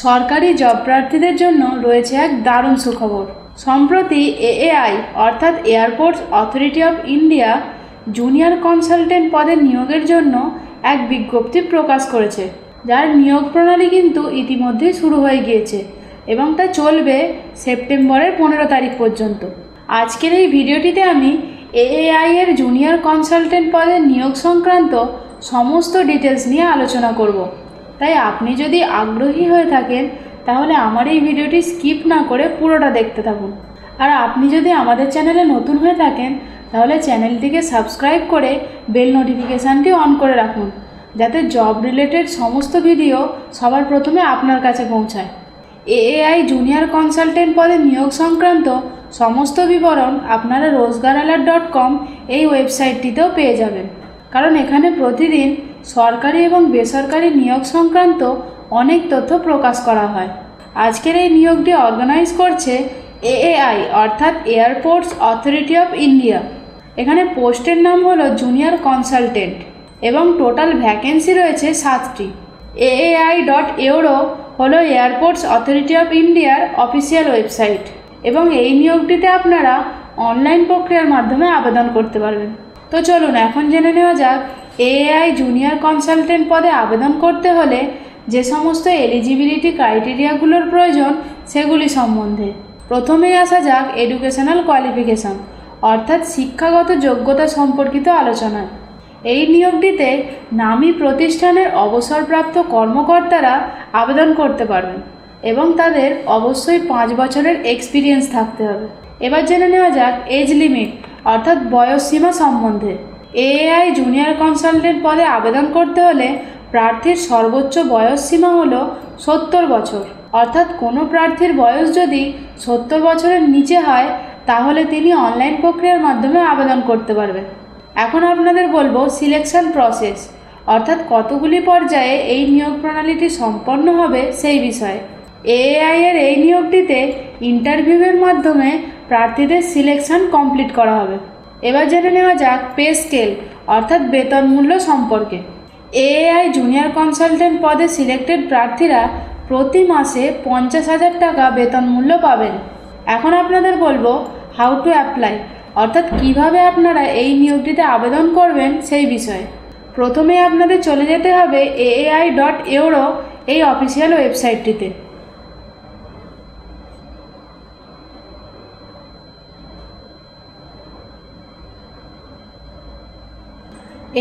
সরকারি জব প্রার্থীদের জন্য রয়েছে এক দারুণ সুখবর। সম্প্রতি এএআই অর্থাৎ airports authority of India junior consultant পদে নিয়োগের জন্য এক বিজ্ঞপ্তি প্রকাশ করেছে, যার নিয়োগ প্রণালী কিন্তু ইতিমধ্যেই শুরু হয়ে গিয়েছে এবং তা চলবে সেপ্টেম্বরের 15 তারিখ পর্যন্ত। আজকের এই ভিডিওটিতে আমি এএআই এর জুনিয়র কনসালটেন্ট পদে নিয়োগ সংক্রান্ত সমস্ত ডিটেলস নিয়ে আলোচনা করব। তাই আপনি যদি আগ্রহী হয়ে থাকেন তাহলে আমার এই ভিডিওটি স্কিপ না করে পুরোটা দেখতে থাকুন। আর আপনি যদি আমাদের চ্যানেলে নতুন হয়ে থাকেন তাহলে চ্যানেলটিকে সাবস্ক্রাইব করে বেল নোটিফিকেশানটি অন করে রাখুন, যাতে জব রিলেটেড সমস্ত ভিডিও সবার প্রথমে আপনার কাছে পৌঁছায়। এএআই জুনিয়র কনসালটেন্ট পদে নিয়োগ সংক্রান্ত সমস্ত বিবরণ আপনারা rozgaralert.com এই ওয়েবসাইটটিতেও পেয়ে যাবেন, কারণ এখানে প্রতিদিন সরকারি এবং বেসরকারি নিয়োগ সংক্রান্ত অনেক তথ্য প্রকাশ করা হয়। আজকের এই নিয়োগটি অর্গানাইজ করছে এএআই অর্থাৎ এয়ারপোর্টস অথরিটি অফ ইন্ডিয়া। এখানে পোস্টের নাম হলো জুনিয়র কনসালটেন্ট এবং টোটাল ভ্যাকেন্সি রয়েছে 7টি। aai.euro হলো এয়ারপোর্টস অথরিটি অফ ইন্ডিয়ার অফিসিয়াল ওয়েবসাইট এবং এই নিয়োগটিতে আপনারা অনলাইন প্রক্রিয়ার মাধ্যমে আবেদন করতে পারবেন। তো চলুন এখন জেনে নেওয়া যাক এএআই জুনিয়র কনসালটেন্ট পদে আবেদন করতে হলে যে সমস্ত এলিজিবিলিটি ক্রাইটেরিয়াগুলোর প্রয়োজন সেগুলি সম্বন্ধে। প্রথমেই আসা যাক এডুকেশনাল কোয়ালিফিকেশন অর্থাৎ শিক্ষাগত যোগ্যতা সম্পর্কিত আলোচনায়। এই নিয়োগটিতে নামী প্রতিষ্ঠানের অবসরপ্রাপ্ত কর্মকর্তারা আবেদন করতে পারবেন এবং তাদের অবশ্যই 5 বছরের এক্সপিরিয়েন্স থাকতে হবে। এবার জেনে নেওয়া যাক এজ লিমিট অর্থাৎ বয়সসীমা সম্বন্ধে। এএআই জুনিয়র কনসালটেন্ট পদে আবেদন করতে হলে প্রার্থীর সর্বোচ্চ বয়সসীমা হলো 70 বছর, অর্থাৎ কোনো প্রার্থীর বয়স যদি 70 বছরের নিচে হয় তাহলে তিনি অনলাইন প্রক্রিয়ার মাধ্যমে আবেদন করতে পারবেন। এখন আপনাদের বলবো সিলেকশন প্রসেস অর্থাৎ কতগুলি পর্যায়ে এই নিয়োগ প্রণালীটি সম্পন্ন হবে সেই বিষয়ে। এএআই এর এই নিয়োগটিতে ইন্টারভিউয়ের মাধ্যমে প্রার্থীদের সিলেকশন কমপ্লিট করা হবে। এবার জেনে নেওয়া যাক পে স্কেল অর্থাৎ বেতন মূল্য সম্পর্কে। এএআই জুনিয়র কনসালটেন্ট পদে সিলেক্টেড প্রার্থীরা প্রতি মাসে 50,000 টাকা বেতন মূল্য পাবেন। এখন আপনাদের বলবো হাউ টু অ্যাপ্লাই অর্থাৎ কিভাবে আপনারা এই নিয়োগটিতে আবেদন করবেন সেই বিষয়ে। প্রথমে আপনাদের চলে যেতে হবে aai.euro এই অফিসিয়াল ওয়েবসাইটটিতে।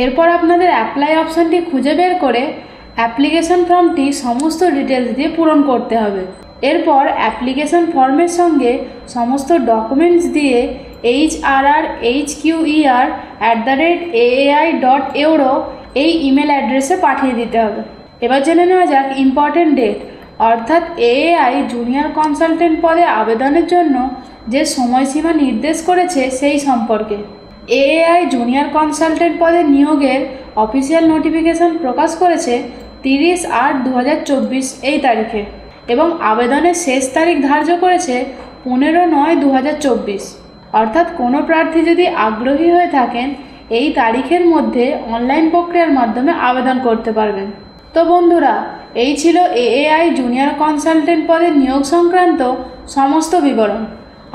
এরপর আপনাদের অ্যাপ্লাই অপশানটি খুঁজে বের করে অ্যাপ্লিকেশন ফর্মটি সমস্ত ডিটেলস দিয়ে পূরণ করতে হবে। এরপর অ্যাপ্লিকেশন ফর্মের সঙ্গে সমস্ত ডকুমেন্টস দিয়ে hrhqer@aai.euro এই ইমেল অ্যাড্রেসে পাঠিয়ে দিতে হবে। এবার জেনে নেওয়া যাক ইম্পর্টেন্ট ডেট অর্থাৎ এএআই জুনিয়র কনসালটেন্ট পদে আবেদনের জন্য যে সময়সীমা নির্দেশ করেছে সেই সম্পর্কে। এএআই জুনিয়র কনসালটেন্ট পদে নিয়োগের অফিসিয়াল নোটিফিকেশন প্রকাশ করেছে 30/8/2024 এই তারিখে এবং আবেদনের শেষ তারিখ ধার্য করেছে 15/9/2024। অর্থাৎ কোনো প্রার্থী যদি আগ্রহী হয়ে থাকেন এই তারিখের মধ্যে অনলাইন প্রক্রিয়ার মাধ্যমে আবেদন করতে পারবেন। তো বন্ধুরা, এই ছিল এএআই জুনিয়র কনসালটেন্ট পদে নিয়োগ সংক্রান্ত সমস্ত বিবরণ।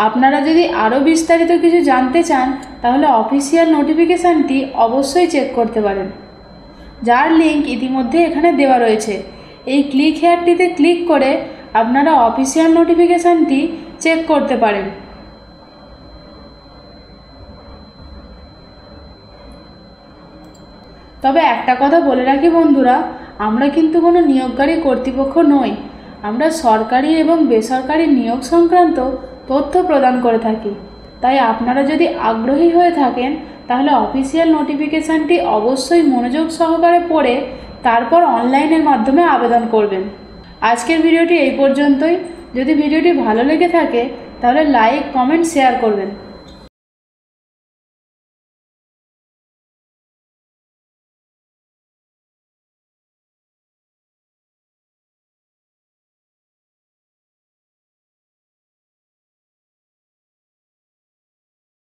আপনারা যদি আরও বিস্তারিত কিছু জানতে চান তাহলে অফিসিয়াল নোটিফিকেশানটি অবশ্যই চেক করতে পারেন, যার লিঙ্ক ইতিমধ্যে এখানে দেওয়া রয়েছে। এই ক্লিক হেয়ারটিতে ক্লিক করে আপনারা অফিসিয়াল নোটিফিকেশানটি চেক করতে পারেন। তবে একটা কথা বলে রাখি বন্ধুরা, আমরা কিন্তু কোনো নিয়োগকারী কর্তৃপক্ষ নই। আমরা সরকারি এবং বেসরকারি নিয়োগ সংক্রান্ত তথ্য প্রদান করে থাকি। তাই আপনারা যদি আগ্রহী হয়ে থাকেন তাহলে অফিসিয়াল নোটিফিকেশানটি অবশ্যই মনোযোগ সহকারে পড়ে তারপর অনলাইনের মাধ্যমে আবেদন করবেন। আজকের ভিডিওটি এই পর্যন্তই। যদি ভিডিওটি ভালো লেগে থাকে তাহলে লাইক, কমেন্ট, শেয়ার করবেন।